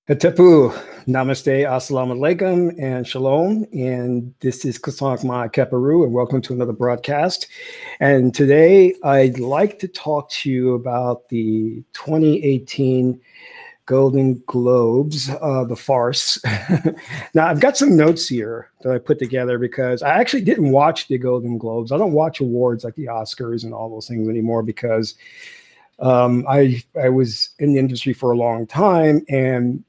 Hetepu, Namaste, Assalamu Alaikum, and Shalom. And this is Kasank Ma Keparu, and welcome to another broadcast. And today I'd like to talk to you about the 2018 Golden Globes, the Farce. Now, I've got some notes here that I put together because I actually didn't watch the Golden Globes. I don't watch awards like the Oscars and all those things anymore because I was in the industry for a long time, and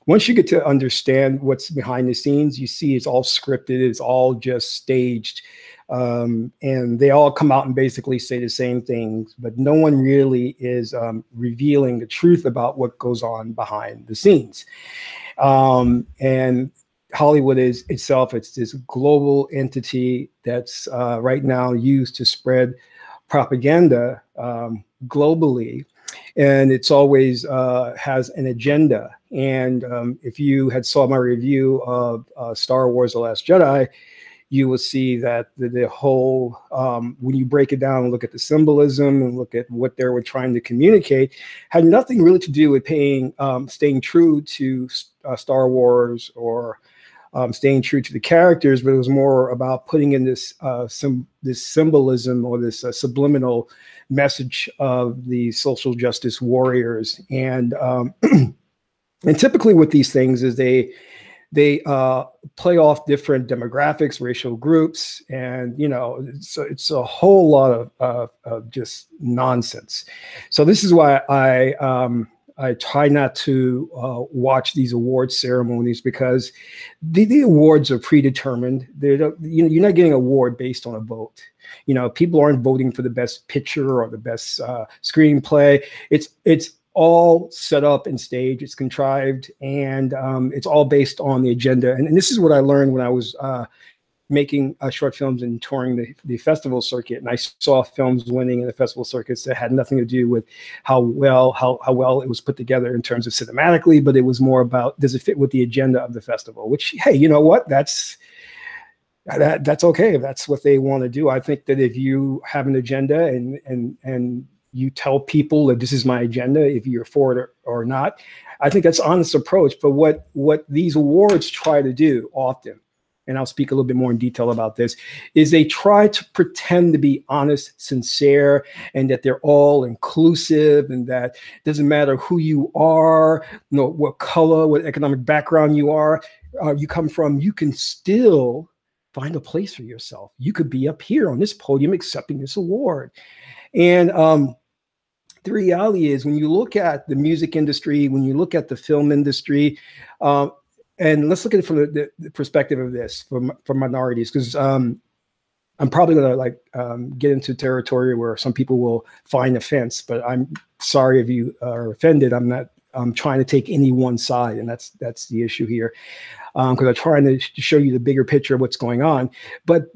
once you get to understand what's behind the scenes, you see it's all scripted, it's all just staged. And they all come out and basically say the same things, but no one really is revealing the truth about what goes on behind the scenes. And Hollywood is itself, it's this global entity that's right now used to spread propaganda globally. And it's always has an agenda. And if you had saw my review of Star Wars: The Last Jedi, you will see that the whole, when you break it down and look at the symbolism and look at what they were trying to communicate, had nothing really to do with staying true to Star Wars or staying true to the characters, but it was more about putting in this symbolism or this subliminal message of the social justice warriors. And and typically with these things is they play off different demographics, racial groups, and it's a whole lot of just nonsense. So this is why I try not to watch these award ceremonies, because the awards are predetermined. You're not getting an award based on a vote. People aren't voting for the best picture or the best screenplay. It's all set up and staged. It's contrived, and it's all based on the agenda. And this is what I learned when I was making short films and touring the festival circuit. And I saw films winning in the festival circuits that had nothing to do with how well it was put together in terms of cinematically, but it was more about, does it fit with the agenda of the festival? Which, hey, you know what? That's okay if that's what they want to do. I think that if you have an agenda and you tell people that this is my agenda, if you're for it or not, I think that's an honest approach. But what these awards try to do often, and I'll speak a little bit more in detail about this, is they try to pretend to be honest, sincere, and that they're all inclusive, and that it doesn't matter who you are, what color, what economic background you come from, you can still find a place for yourself. You could be up here on this podium accepting this award. And the reality is, when you look at the music industry, when you look at the film industry, and let's look at it from the perspective of this for minorities, because I'm probably going to get into territory where some people will find offense, but I'm sorry if you are offended. I'm trying to take any one side, and that's the issue here, because I'm trying to show you the bigger picture of what's going on. But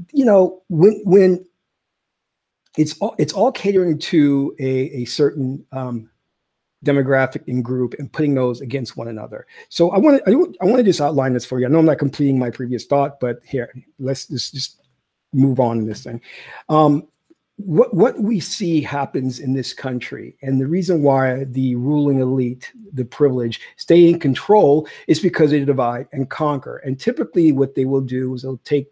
when it's all catering to a certain demographic and group and putting those against one another. So I want to just outline this for you. I know I'm not completing my previous thought, but here, let's just move on in this thing. What we see happens in this country, and the reason why the ruling elite, the privilege, stay in control, is because they divide and conquer. And typically what they will do is they'll take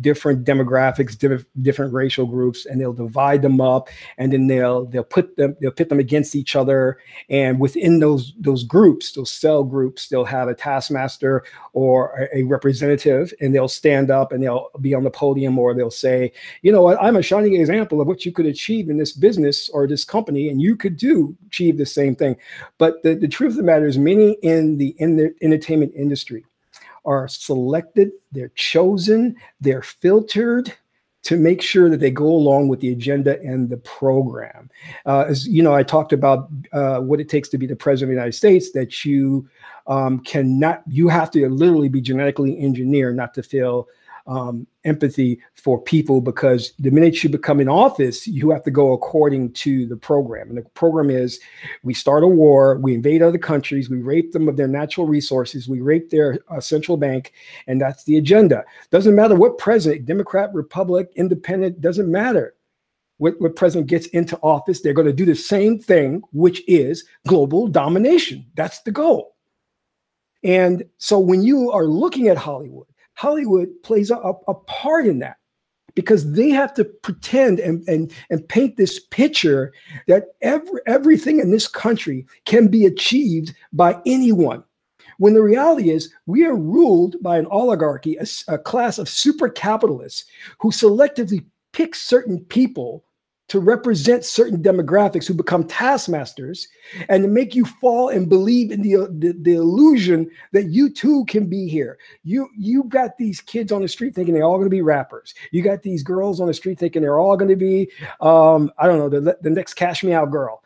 different demographics, different racial groups, and they'll divide them up, and then they'll pit them against each other. And within those groups, those cell groups, they'll have a taskmaster or a representative, and they'll stand up and they'll be on the podium, or they'll say, you know what, I'm a shining example of what you could achieve in this business or this company, and you could achieve the same thing. But the truth of the matter is, many in the entertainment industry are selected, they're chosen, they're filtered to make sure that they go along with the agenda and the program. As you know, I talked about what it takes to be the president of the United States, that you have to literally be genetically engineered not to feel empathy for people, because the minute you become in office, you have to go according to the program. And the program is, we start a war, we invade other countries, we rape them of their natural resources, we rape their central bank, and that's the agenda. Doesn't matter what president, Democrat, Republic, Independent, doesn't matter what president gets into office, they're going to do the same thing, which is global domination. That's the goal. And so when you are looking at Hollywood, Hollywood plays a part in that, because they have to pretend and paint this picture that everything in this country can be achieved by anyone. When the reality is, we are ruled by an oligarchy, a class of super capitalists who selectively pick certain people to represent certain demographics who become taskmasters, and to make you fall and believe in the illusion that you too can be here. You got these kids on the street thinking they're all going to be rappers. You got these girls on the street thinking they're all going to be, I don't know, the next Cash Me Out girl.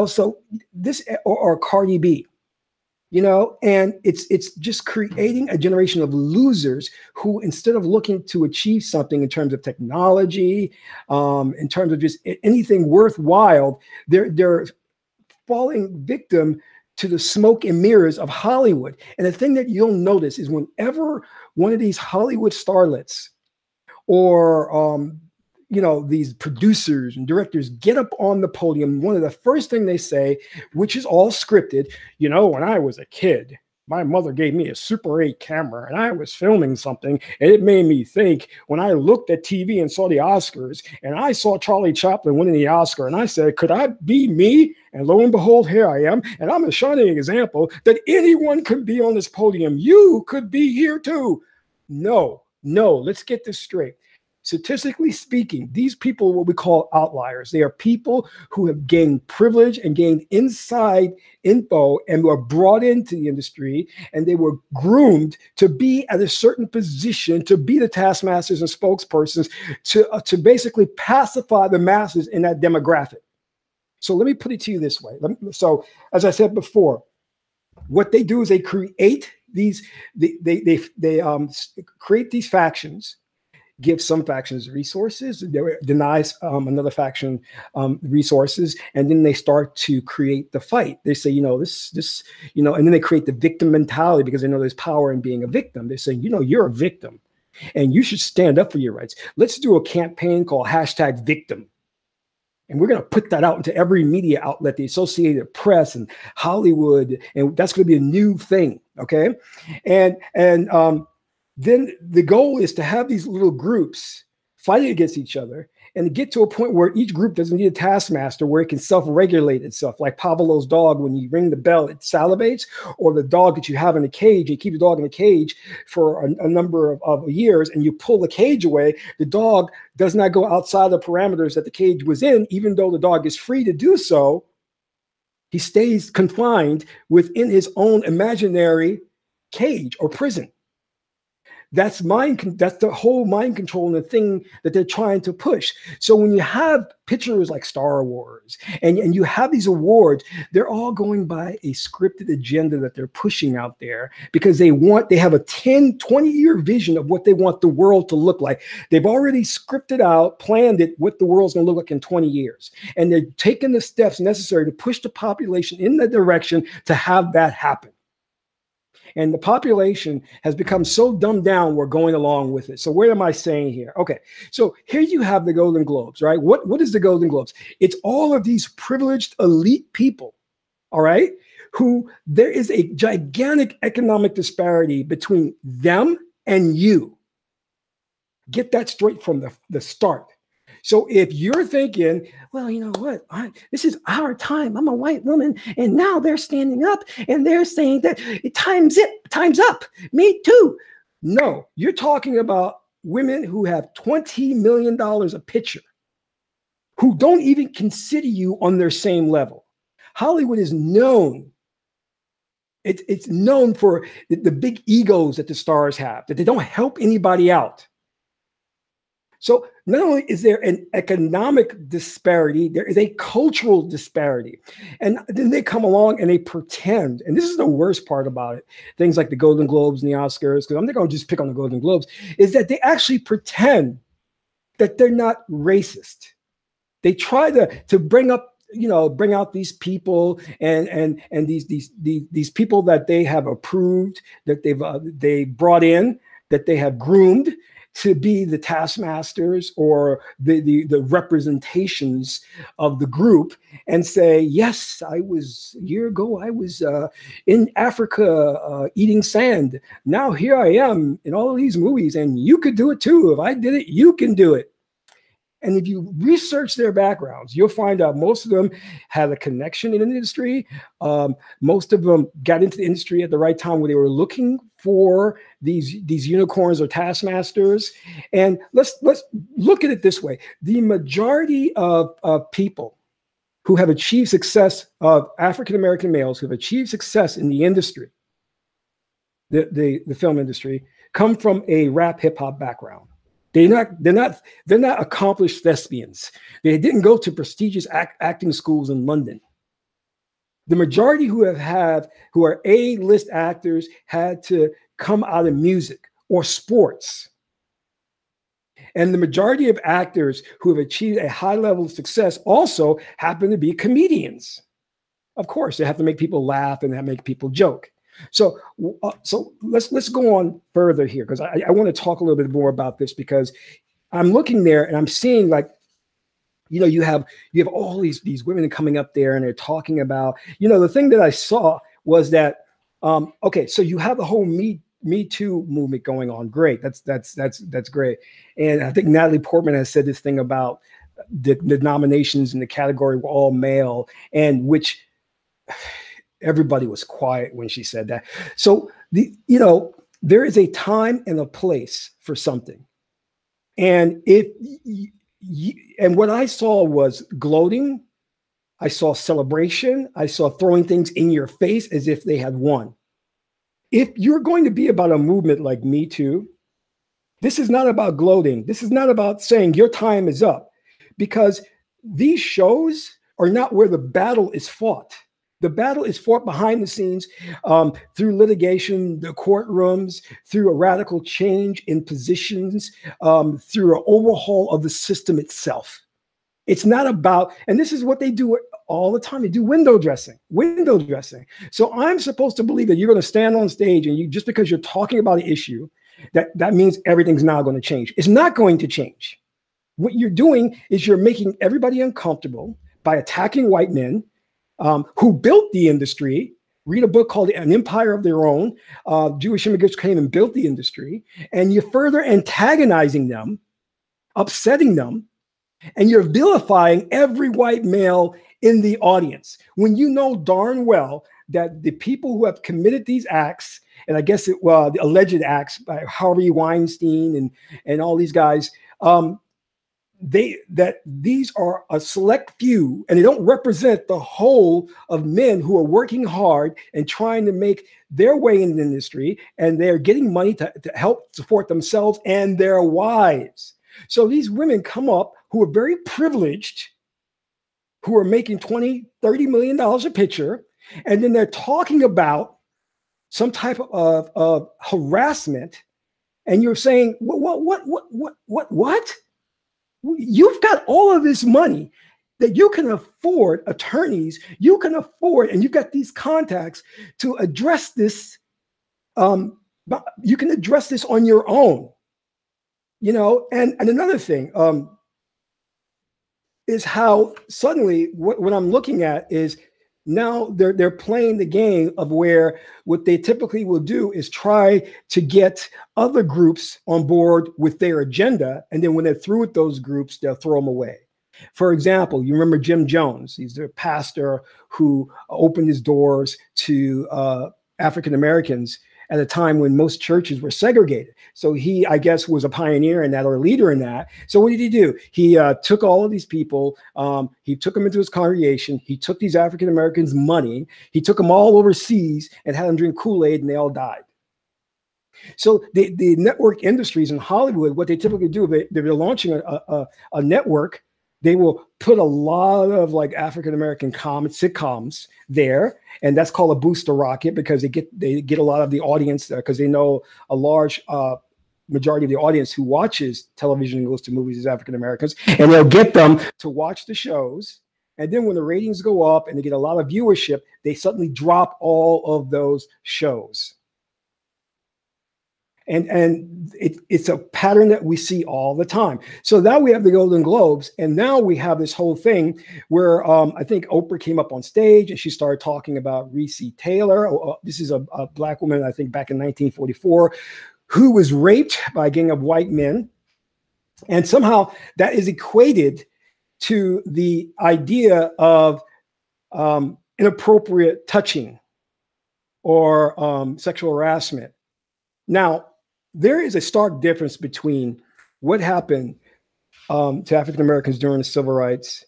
So this, or Cardi B. And it's just creating a generation of losers who, instead of looking to achieve something in terms of technology, in terms of just anything worthwhile, they're falling victim to the smoke and mirrors of Hollywood. And the thing that you'll notice is, whenever one of these Hollywood starlets or these producers and directors get up on the podium, one of the first things they say, which is all scripted, when I was a kid, my mother gave me a Super 8 camera and I was filming something, and it made me think when I looked at TV and saw the Oscars and I saw Charlie Chaplin winning the Oscar, and I said, could I be me? And lo and behold, here I am. And I'm a shining example that anyone could be on this podium. You could be here too. No, let's get this straight. Statistically speaking, these people are what we call outliers. They are people who have gained privilege and gained inside info and were brought into the industry, and they were groomed to be at a certain position, to be the taskmasters and spokespersons, to basically pacify the masses in that demographic. So let me put it to you this way. So as I said before, what they do is they create these, they create these factions, give some factions resources, denies another faction resources, and then they start to create the fight. They say, this, and then they create the victim mentality, because they know there's power in being a victim. They say, you're a victim and you should stand up for your rights. Let's do a campaign called #victim. And we're going to put that out into every media outlet, the Associated Press and Hollywood, and that's going to be a new thing, okay? And then the goal is to have these little groups fighting against each other, and to get to a point where each group doesn't need a taskmaster, where it can self-regulate itself, like Pavlov's dog. When you ring the bell, it salivates, or the dog that you have in a cage, you keep the dog in a cage for a number of years, and you pull the cage away, the dog does not go outside the parameters that the cage was in, even though the dog is free to do so. He stays confined within his own imaginary cage or prison. That's the whole mind control and the thing that they're trying to push. So when you have pictures like Star Wars and you have these awards, they're all going by a scripted agenda that they're pushing out there, because they have a 10, 20-year vision of what they want the world to look like. They've already scripted out, planned it, what the world's going to look like in 20 years. And they're taking the steps necessary to push the population in that direction to have that happen. And the population has become so dumbed down, we're going along with it. So what am I saying here? Okay, so here you have the Golden Globes, right? What is the Golden Globes? It's all of these privileged elite people, all right, who there is a gigantic economic disparity between them and you. Get that straight from the start. So if you're thinking, well, you know what, this is our time. I'm a white woman, and now they're standing up and they're saying that time's up. Me too. No, you're talking about women who have $20 million a picture, who don't even consider you on their same level. Hollywood is known. It's known for the big egos that the stars have, that they don't help anybody out. So not only is there an economic disparity, there is a cultural disparity. And then they come along and they pretend, and this is the worst part about it, things like the Golden Globes and the Oscars, because I'm not going to just pick on the Golden Globes, is that they actually pretend that they're not racist. They try to bring out these people and these people that they have approved, that they brought in, that they have groomed, to be the taskmasters or the representations of the group and say, yes, a year ago, I was in Africa eating sand. Now here I am in all of these movies, and you could do it too. If I did it, you can do it. And if you research their backgrounds, you'll find out most of them had a connection in the industry. Most of them got into the industry at the right time where they were looking for these unicorns or taskmasters. And let's look at it this way. The majority of people who have achieved success, of African-American males who have achieved success in the industry, the film industry, come from a rap hip hop background. They're not accomplished thespians. They didn't go to prestigious acting schools in London. The majority who are A-list actors had to come out of music or sports. And the majority of actors who have achieved a high level of success also happen to be comedians. Of course, they have to make people laugh and they have to make people joke. So let's go on further here, because I want to talk a little bit more about this, because I'm looking there and I'm seeing, like, you have all these women coming up there and they're talking about, the thing that I saw was that, okay, so you have the whole Me Too movement going on. Great. That's great. And I think Natalie Portman has said this thing about the nominations in the category were all male, and which everybody was quiet when she said that. So there is a time and a place for something. And and what I saw was gloating. I saw celebration. I saw throwing things in your face as if they had won. If you're going to be about a movement like Me Too, this is not about gloating. This is not about saying your time is up, because these shows are not where the battle is fought. The battle is fought behind the scenes, through litigation, the courtrooms, through a radical change in positions, through an overhaul of the system itself. It's not about, and this is what they do all the time. They do window dressing. So I'm supposed to believe that you're going to stand on stage and just because you're talking about an issue, that means everything's now going to change. It's not going to change. What you're doing is you're making everybody uncomfortable by attacking white men, who built the industry. Read a book called An Empire of Their Own. Jewish immigrants came and built the industry, and you're further antagonizing them, upsetting them, and you're vilifying every white male in the audience, when you know darn well that the people who have committed these acts, and I guess the alleged acts by Harvey Weinstein and all these guys, these are a select few, and they don't represent the whole of men who are working hard and trying to make their way in the industry, and they're getting money to help support themselves and their wives. So these women come up who are very privileged, who are making $20-30 million a picture, and then they're talking about some type of harassment, and you're saying, what? You've got all of this money that you can afford attorneys, you can afford, and you've got these contacts to address this. You can address this on your own, and another thing is how suddenly what I'm looking at is now they're playing the game of where what they typically will do is try to get other groups on board with their agenda. And then when they're through with those groups, they'll throw them away. For example, you remember Jim Jones. He's the pastor who opened his doors to African Americans at a time when most churches were segregated. So he, I guess, was a pioneer in that, or a leader in that. So what did he do? He took all of these people, he took them into his congregation, he took these African Americans' money, he took them all overseas and had them drink Kool-Aid, and they all died. So the network industries in Hollywood, what they typically do, they're launching a network. They will put a lot of like African American sitcoms there, and that's called a booster rocket, because they get a lot of the audience there, because they know a large majority of the audience who watches television and goes to movies is African Americans, and they'll get them to watch the shows. And then when the ratings go up and they get a lot of viewership, they suddenly drop all of those shows. And it's a pattern that we see all the time. So now we have the Golden Globes, and now we have this whole thing where I think Oprah came up on stage and she started talking about Reese Taylor. This is a Black woman, I think, back in 1944, who was raped by a gang of white men. And somehow that is equated to the idea of inappropriate touching or sexual harassment. Now, there is a stark difference between what happened to African Americans during the civil rights,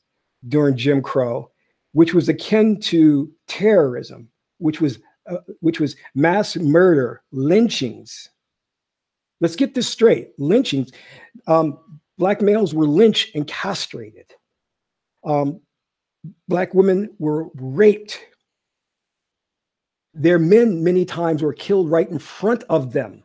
during Jim Crow, which was akin to terrorism, which was mass murder, lynchings. Let's get this straight: lynchings. Black males were lynched and castrated. Black women were raped. Their men many times were killed right in front of them.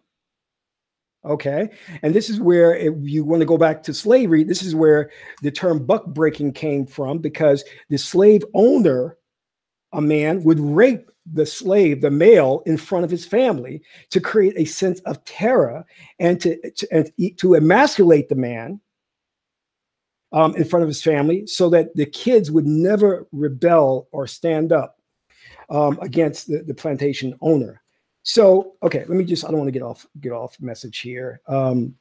Okay. And this is where, if you want to go back to slavery, this is where the term buck breaking came from, because the slave owner, a man, would rape the slave, the male, in front of his family to create a sense of terror and to emasculate the man in front of his family, so that the kids would never rebel or stand up against the plantation owner. So, okay, let me just, I don't want to get off message here. And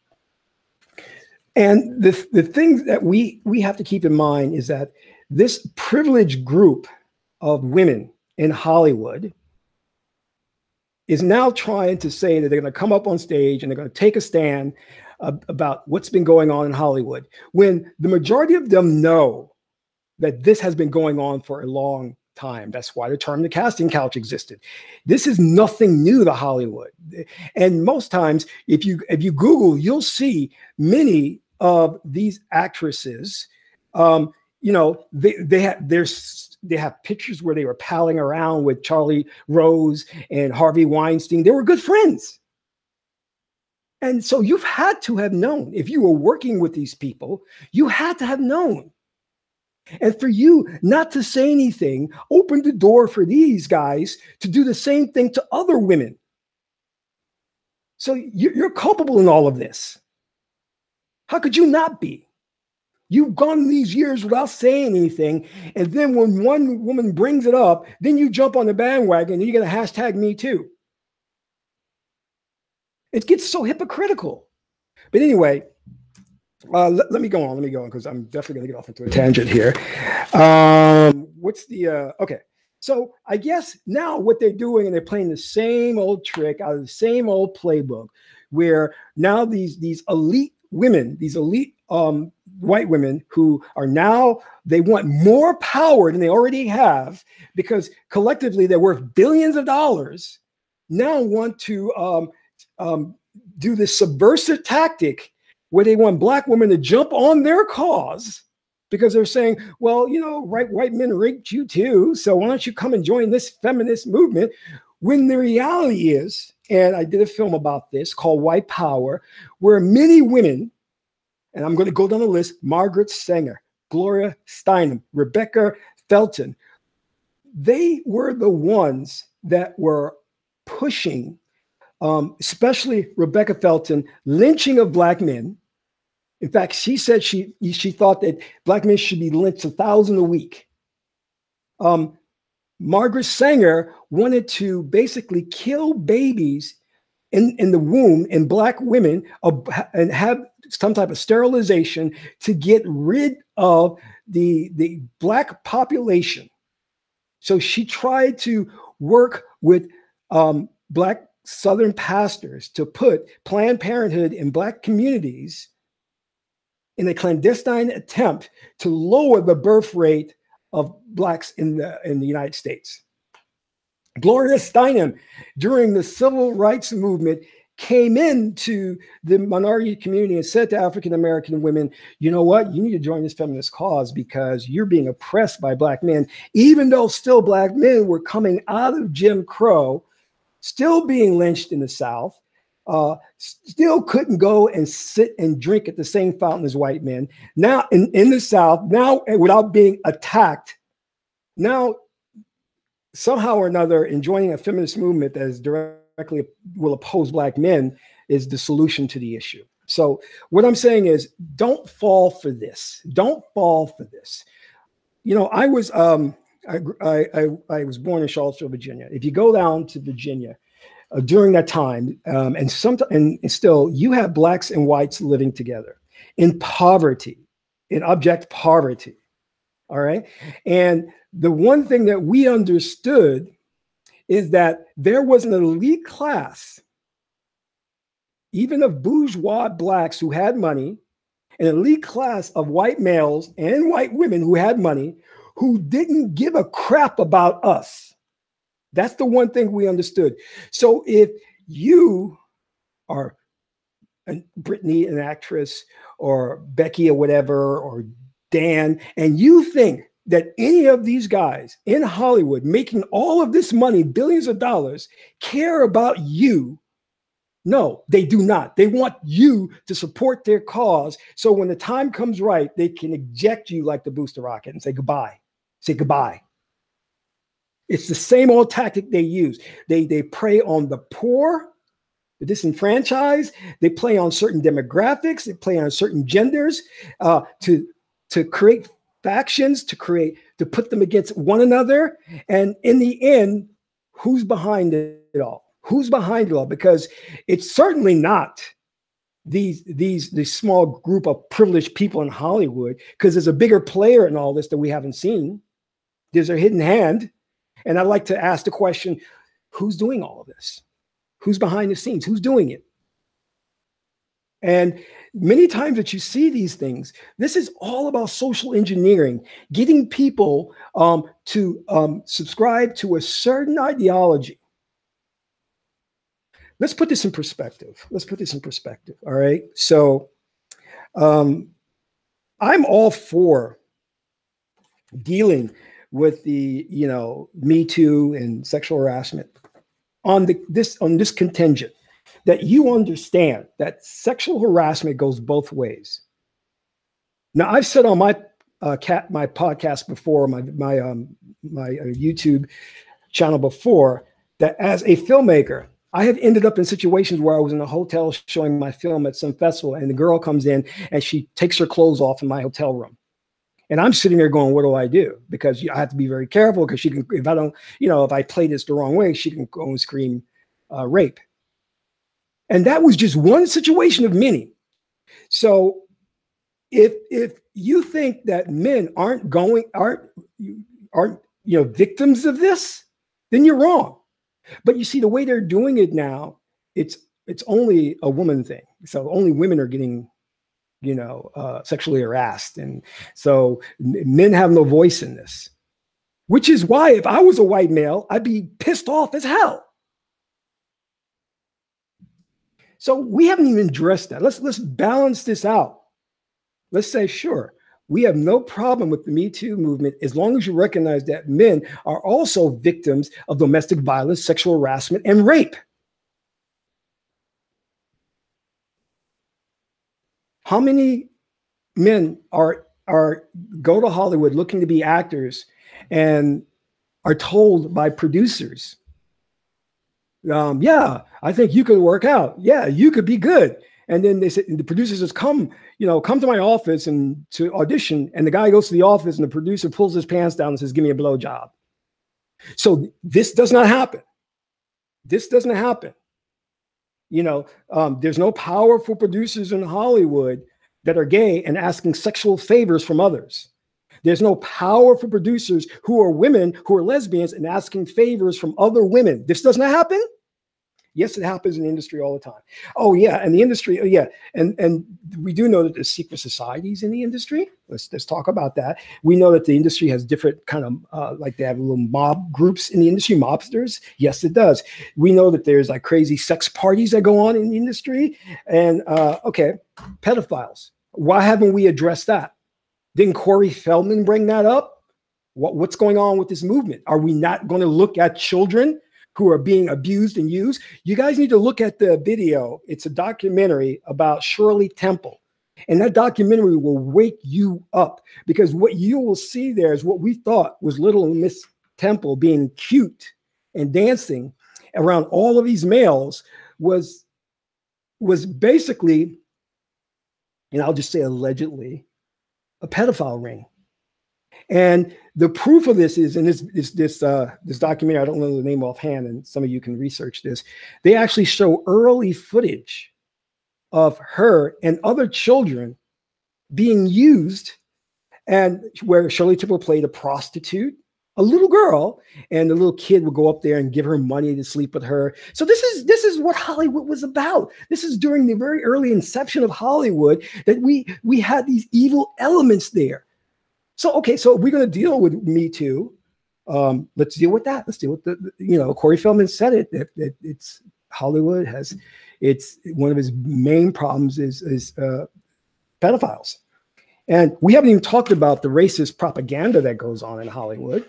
the thing that we have to keep in mind is that this privileged group of women in Hollywood is now trying to say that they're going to come up on stage and they're going to take a stand about what's been going on in Hollywood, when the majority of them know that this has been going on for a long time. That's why the term the casting couch existed. This is nothing new to Hollywood. And most times, if you Google, you'll see many of these actresses, you know, they have pictures where they were palling around with Charlie Rose and Harvey Weinstein. They were good friends. And so you've had to have known, if you were working with these people, you had to have known. And for you not to say anything opened the door for these guys to do the same thing to other women. So you're culpable in all of this. How could you not be? You've gone these years without saying anything. And then when one woman brings it up, then you jump on the bandwagon and you get a hashtag me too. It gets so hypocritical. But anyway, let me go on, because I'm definitely going to get off into a tangent here. Okay. So I guess now what they're doing, and they're playing the same old trick out of the same old playbook, where now these elite women, these elite white women who are now, they want more power than they already have, because collectively they're worth billions of dollars, now want to do this subversive tactic where they want Black women to jump on their cause, because they're saying, well, you know, white men raped you too, so why don't you come and join this feminist movement? When the reality is, and I did a film about this called White Power, where many women, and I'm going to go down the list: Margaret Sanger, Gloria Steinem, Rebecca Felton, they were the ones that were pushing, especially Rebecca Felton, lynching of Black men. In fact, she said she thought that Black men should be lynched 1,000 a week. Margaret Sanger wanted to basically kill babies in the womb in Black women and have some type of sterilization to get rid of the Black population. So she tried to work with Black Southern pastors to put Planned Parenthood in Black communities in a clandestine attempt to lower the birth rate of Blacks in the United States. Gloria Steinem, during the civil rights movement, came into the minority community and said to African American women, you know what, you need to join this feminist cause because you're being oppressed by Black men, even though still Black men were coming out of Jim Crow, still being lynched in the South, still couldn't go and sit and drink at the same fountain as white men. Now in the South, now without being attacked, now somehow or another in joining a feminist movement that is directly will oppose Black men, is the solution to the issue. So what I'm saying is, don't fall for this. Don't fall for this. You know, I was born in Charlottesville, Virginia. If you go down to Virginia during that time, and still, you have blacks and whites living together in poverty, in abject poverty. All right. And the one thing that we understood is that there was an elite class, even of bourgeois blacks who had money, an elite class of white males and white women who had money, who didn't give a crap about us. That's the one thing we understood. So if you are Brittany, an actress, or Becky or whatever, or Dan, and you think that any of these guys in Hollywood making all of this money, billions of dollars, care about you, no, they do not. They want you to support their cause. So when the time comes right, they can eject you like the booster rocket and say goodbye. Say goodbye. It's the same old tactic they use. They prey on the poor, the disenfranchised. They play on certain demographics. They play on certain genders to create factions, to put them against one another. And in the end, who's behind it all? Who's behind it all? Because it's certainly not these small group of privileged people in Hollywood, because there's a bigger player in all this that we haven't seen. There's a hidden hand. And I'd like to ask the question, who's doing all of this? Who's behind the scenes? Who's doing it? And many times that you see these things, this is all about social engineering, getting people to subscribe to a certain ideology. Let's put this in perspective. All right. So I'm all for dealing with the, Me Too and sexual harassment on this contingent, that you understand that sexual harassment goes both ways. Now, I've said on my podcast before, my YouTube channel before, that as a filmmaker, I have ended up in situations where I was in a hotel showing my film at some festival, and the girl comes in and she takes her clothes off in my hotel room. And I'm sitting there going, what do I do? Because I have to be very careful, because she can, if I play this the wrong way, she can go and scream rape. And that was just one situation of many. So if you think that men aren't victims of this, then you're wrong. But you see, the way they're doing it now, it's only a woman thing. So only women are getting sexually harassed. And so men have no voice in this, which is why if I was a white male, I'd be pissed off as hell. So we haven't even addressed that. Let's balance this out. Let's say, sure, we have no problem with the Me Too movement as long as you recognize that men are also victims of domestic violence, sexual harassment, and rape. How many men are go to Hollywood looking to be actors and are told by producers, yeah, I think you could work out. Yeah, you could be good. And then they said, the producers just come to my office and to audition. And the guy goes to the office and the producer pulls his pants down and says, give me a blowjob. So this does not happen. This doesn't happen. There's no powerful producers in Hollywood that are gay and asking sexual favors from others. There's no powerful producers who are women, who are lesbians, and asking favors from other women. This doesn't happen. Yes, it happens in the industry all the time. Oh yeah, and the industry, yeah, and we do know that there's secret societies in the industry. Let's talk about that. We know that the industry has different kind of like they have little mob groups in the industry, mobsters. Yes, it does. We know that there's like crazy sex parties that go on in the industry, and okay, pedophiles. Why haven't we addressed that? Didn't Corey Feldman bring that up? What's going on with this movement? Are we not going to look at children who are being abused and used? You guys need to look at the video. It's a documentary about Shirley Temple. And that documentary will wake you up, because what you will see there is what we thought was little Miss Temple being cute and dancing around all of these males was was basically, and I'll just say allegedly, a pedophile ring. And the proof of this is in this documentary. I don't know the name offhand, and some of you can research this. They actually show early footage of her and other children being used, and where Shirley Temple played a prostitute, a little girl, and the little kid would go up there and give her money to sleep with her. So this is what Hollywood was about. This is during the very early inception of Hollywood that we had these evil elements there. So, okay, so we're going to deal with Me Too. Let's deal with that. Let's deal with Corey Feldman said it, that it's Hollywood it's one of his main problems is pedophiles. And we haven't even talked about the racist propaganda that goes on in Hollywood.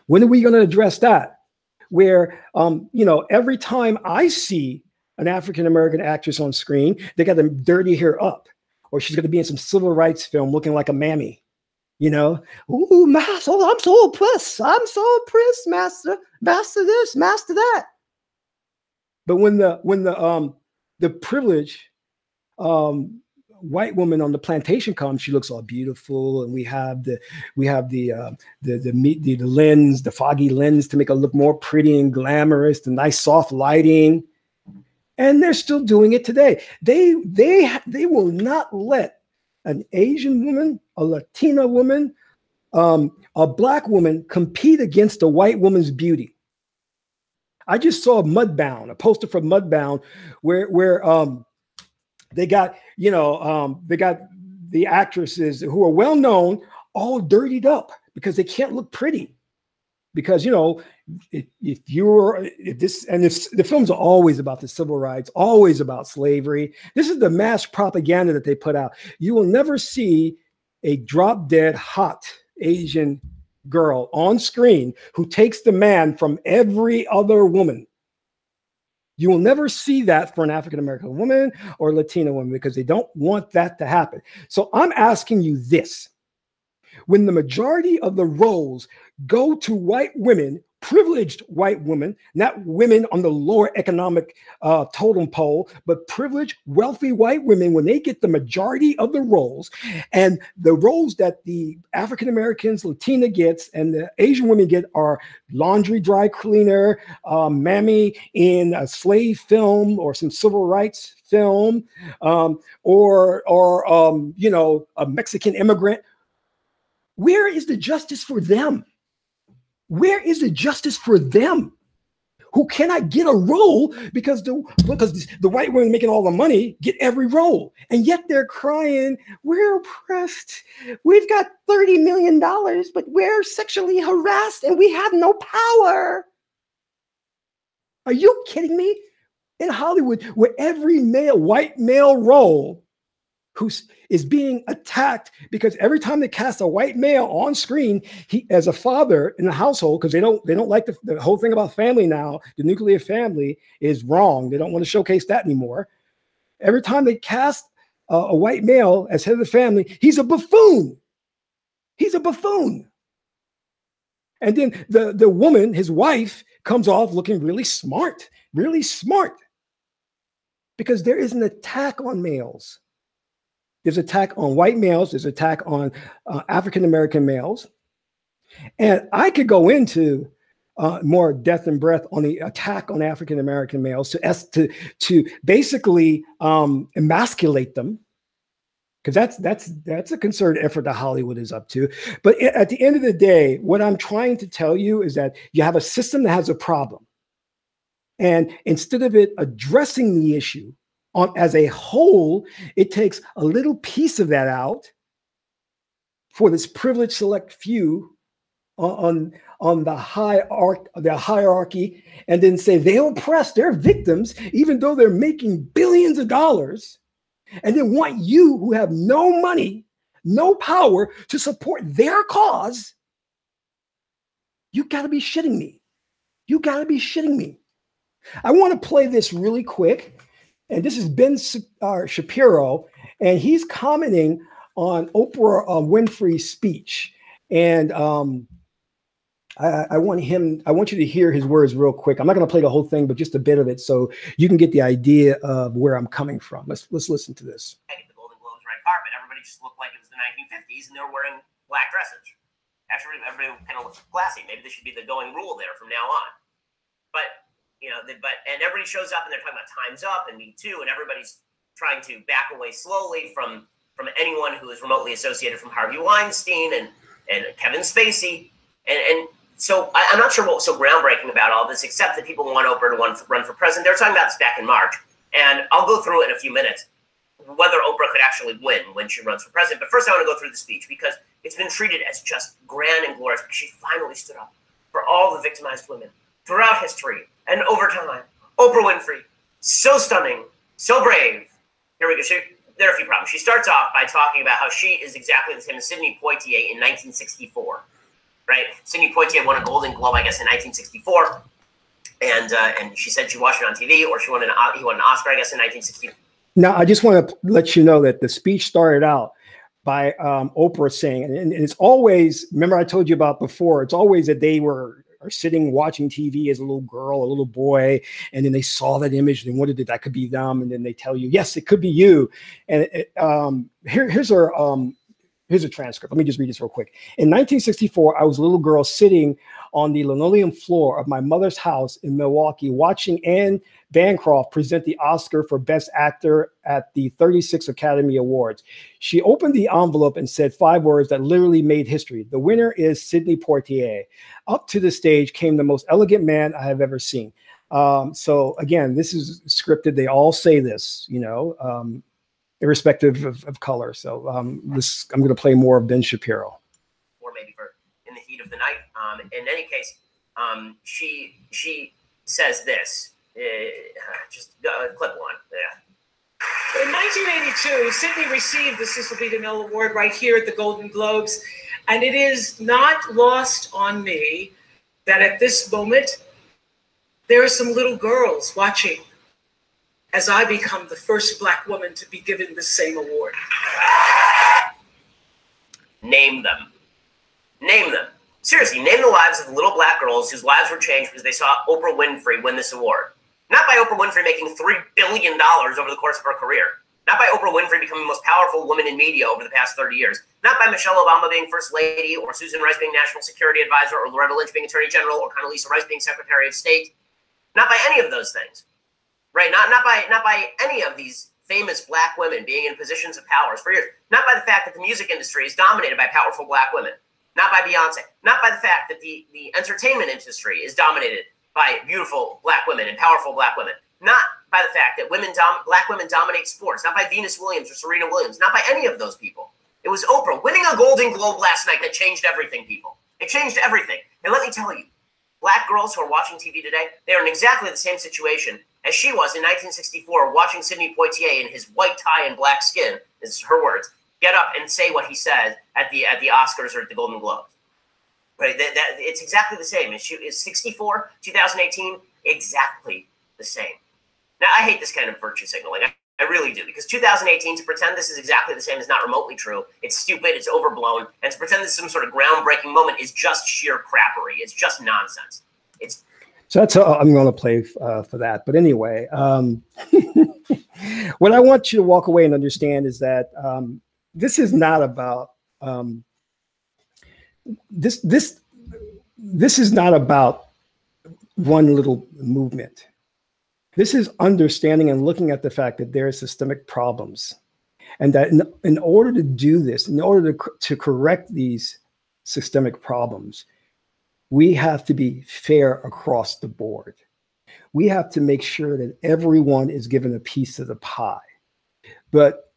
When are we going to address that? Where, every time I see an African-American actress on screen, they got them dirty hair up, or she's going to be in some civil rights film looking like a mammy. Ooh, master, I'm so oppressed. I'm so oppressed, master. Master this, master that. But when the privileged white woman on the plantation comes, she looks all beautiful, and we have the lens, the foggy lens to make her look more pretty and glamorous, the nice soft lighting, and they're still doing it today. They will not let an Asian woman, a Latina woman, a Black woman compete against a white woman's beauty. I just saw Mudbound, a poster from Mudbound, where they got the actresses who are well known all dirtied up because they can't look pretty. Because the films are always about the civil rights, always about slavery. This is the mass propaganda that they put out. You will never see a drop dead hot Asian girl on screen who takes the man from every other woman. You will never see that for an African-American woman or Latina woman because they don't want that to happen. So I'm asking you this. When the majority of the roles go to white women, privileged white women, not women on the lower economic totem pole, but privileged, wealthy white women, when they get the majority of the roles, and the roles that the African Americans, Latina gets, and the Asian women get are laundry dry cleaner, mammy in a slave film or some civil rights film, or a Mexican immigrant. Where is the justice for them? Where is the justice for them who cannot get a role because the white women making all the money get every role? And yet they're crying, we're oppressed. We've got $30 million, but we're sexually harassed and we have no power. Are you kidding me? In Hollywood, where every white male role who is being attacked because every time they cast a white male on screen, he, as a father in the household, because they don't like the whole thing about family now, the nuclear family is wrong. They don't want to showcase that anymore. Every time they cast a white male as head of the family, he's a buffoon. He's a buffoon. And then the woman, his wife, comes off looking really smart, because there is an attack on males. There's an attack on white males. There's an attack on African-American males. And I could go into more depth and breadth on the attack on African-American males to basically emasculate them, because that's a concerted effort that Hollywood is up to. But at the end of the day, what I'm trying to tell you is that you have a system that has a problem. And instead of it addressing the issue as a whole, it takes a little piece of that out for this privileged select few on the hierarchy, and then say they oppress their victims, even though they're making billions of dollars, and then want you who have no money, no power to support their cause. You got to be shitting me. You got to be shitting me. I want to play this really quick. And this is Ben Shapiro, and he's commenting on Oprah Winfrey's speech. And I want you to hear his words real quick. I'm not going to play the whole thing, but just a bit of it so you can get the idea of where I'm coming from. Let's listen to this. The Golden Globes red carpet, everybody just looked like it was the 1950s and they were wearing black dresses. Actually, everybody kind of looks classy. Maybe this should be the going rule there from now on. But, and everybody shows up and they're talking about Time's Up and Me Too, and everybody's trying to back away slowly from anyone who is remotely associated from Harvey Weinstein and Kevin Spacey. And so I'm not sure what was so groundbreaking about all this, except that people want Oprah to run for president. They were talking about this back in March, and I'll go through it in a few minutes, whether Oprah could actually win when she runs for president. But first I want to go through the speech because it's been treated as just grand and glorious because she finally stood up for all the victimized women throughout history and over time. Oprah Winfrey, so stunning, so brave. Here we go. There are a few problems. She starts off by talking about how she is exactly the same as Sidney Poitier in 1964. Right? Sidney Poitier won a Golden Globe, I guess, in 1964, and she said she watched it on TV, or he won an Oscar, I guess, in 1964. Now, I just want to let you know that the speech started out by Oprah saying, and it's always, remember I told you about before, it's always that they are sitting watching TV as a little girl, a little boy, and then they saw that image and wondered if that could be them, and then they tell you, yes, it could be you. And here's a transcript. Let me just read this real quick. In 1964, I was a little girl sitting on the linoleum floor of my mother's house in Milwaukee, watching Anne Bancroft present the Oscar for Best Actor at the 36th Academy Awards. She opened the envelope and said 5 words that literally made history. The winner is Sidney Poitier. Up to the stage came the most elegant man I have ever seen. So again, this is scripted. They all say this, irrespective of color. So I'm going to play more of Ben Shapiro. Or maybe for In the Heat of the Night. In any case, she says this. Just clip one. Yeah. In 1982, Sidney received the Cecil B. DeMille Award right here at the Golden Globes. And it is not lost on me that at this moment, there are some little girls watching as I become the first Black woman to be given the same award. Name them. Name them. Seriously, name the lives of the little Black girls whose lives were changed because they saw Oprah Winfrey win this award. Not by Oprah Winfrey making $3 billion over the course of her career. Not by Oprah Winfrey becoming the most powerful woman in media over the past 30 years. Not by Michelle Obama being First Lady, or Susan Rice being National Security Advisor, or Loretta Lynch being Attorney General, or Condoleezza Rice being Secretary of State. Not by any of those things. Right? Not by any of these famous Black women being in positions of power for years. Not by the fact that the music industry is dominated by powerful Black women. Not by Beyonce. Not by the fact that the entertainment industry is dominated by beautiful Black women and powerful Black women. Not by the fact that Black women dominate sports. Not by Venus Williams or Serena Williams. Not by any of those people. It was Oprah winning a Golden Globe last night that changed everything, people. It changed everything. And let me tell you, Black girls who are watching TV today, they are in exactly the same situation as she was in 1964, watching Sidney Poitier in his white tie and black skin, this is her words, get up and say what he said at the Oscars or at the Golden Globes. Right? It's exactly the same. Is 64, 2018, exactly the same. Now, I hate this kind of virtue signaling. I really do, because 2018, to pretend this is exactly the same is not remotely true. It's stupid, it's overblown, and to pretend this is some sort of groundbreaking moment is just sheer crappery. It's just nonsense. So that's how I'm going to play for that. But anyway, what I want you to walk away and understand is that this is not about this is not about one little movement. This is understanding and looking at the fact that there are systemic problems, and that in order to do this, in order to correct these systemic problems, we have to be fair across the board. We have to make sure that everyone is given a piece of the pie. But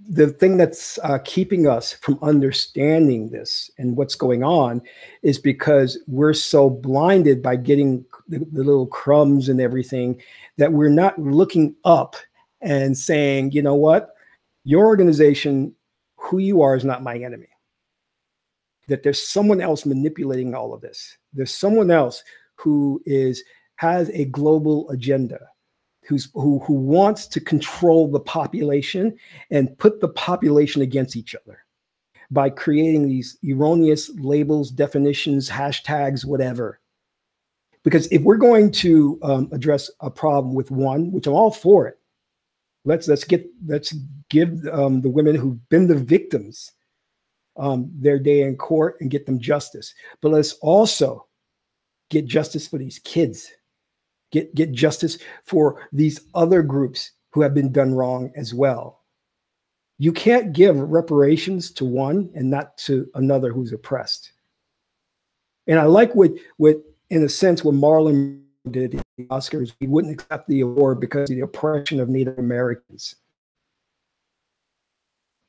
the thing that's keeping us from understanding this and what's going on is because we're so blinded by getting the little crumbs and everything that we're not looking up and saying, you know what, your organization, who you are is not my enemy. That there's someone else manipulating all of this. There's someone else who has a global agenda, who wants to control the population and put the population against each other. by creating these erroneous labels, definitions, hashtags, whatever. Because if we're going to address a problem with one, which I'm all for it, let's give the women who've been the victims their day in court and get them justice. But let's also get justice for these kids. Get justice for these other groups who have been done wrong as well. You can't give reparations to one and not to another who's oppressed. And I like what in a sense, what Marlon did at the Oscars. He wouldn't accept the award because of the oppression of Native Americans.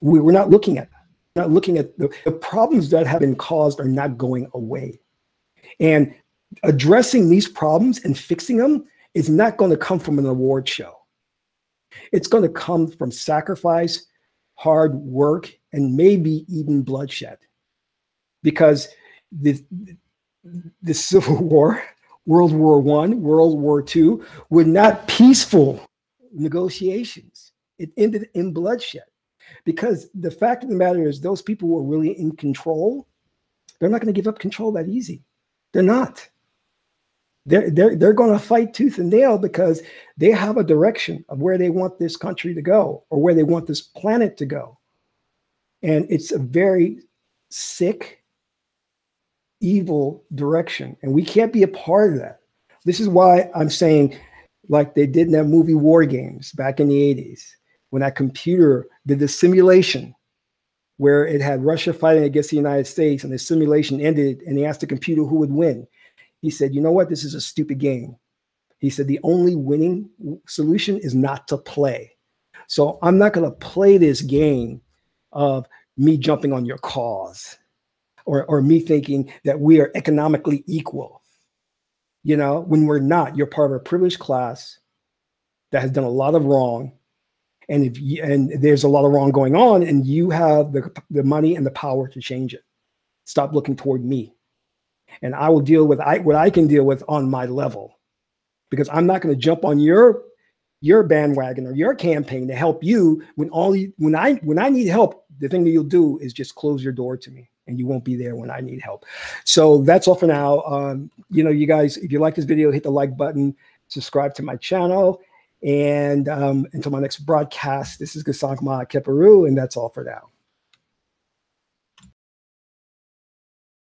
We're not looking at that. We're not looking at the problems that have been caused are not going away. And addressing these problems and fixing them is not going to come from an award show. It's going to come from sacrifice, hard work, and maybe even bloodshed. Because the Civil War, World War I, World War II, were not peaceful negotiations. It ended in bloodshed. Because the fact of the matter is, those people who are really in control, they're not going to give up control that easy. They're not. They're going to fight tooth and nail because they have a direction of where they want this country to go or where they want this planet to go. And it's a very sick, evil direction. And we can't be a part of that. This is why I'm saying, like they did in that movie War Games back in the 80s, when that computer did the simulation where it had Russia fighting against the United States and the simulation ended and they asked the computer who would win. He said, you know what? This is a stupid game. He said, the only winning solution is not to play. So I'm not going to play this game of me jumping on your cause or me thinking that we are economically equal. You know, when we're not, you're part of a privileged class that has done a lot of wrong. And there's a lot of wrong going on, and you have the money and the power to change it. Stop looking toward me. And I will deal with what I can deal with on my level, because I'm not going to jump on your bandwagon or your campaign to help you when I need help. The thing that you'll do is just close your door to me, and you won't be there when I need help. So that's all for now. You guys, if you like this video, hit the like button, subscribe to my channel, and until my next broadcast, this is Gasankma Keperu, and that's all for now.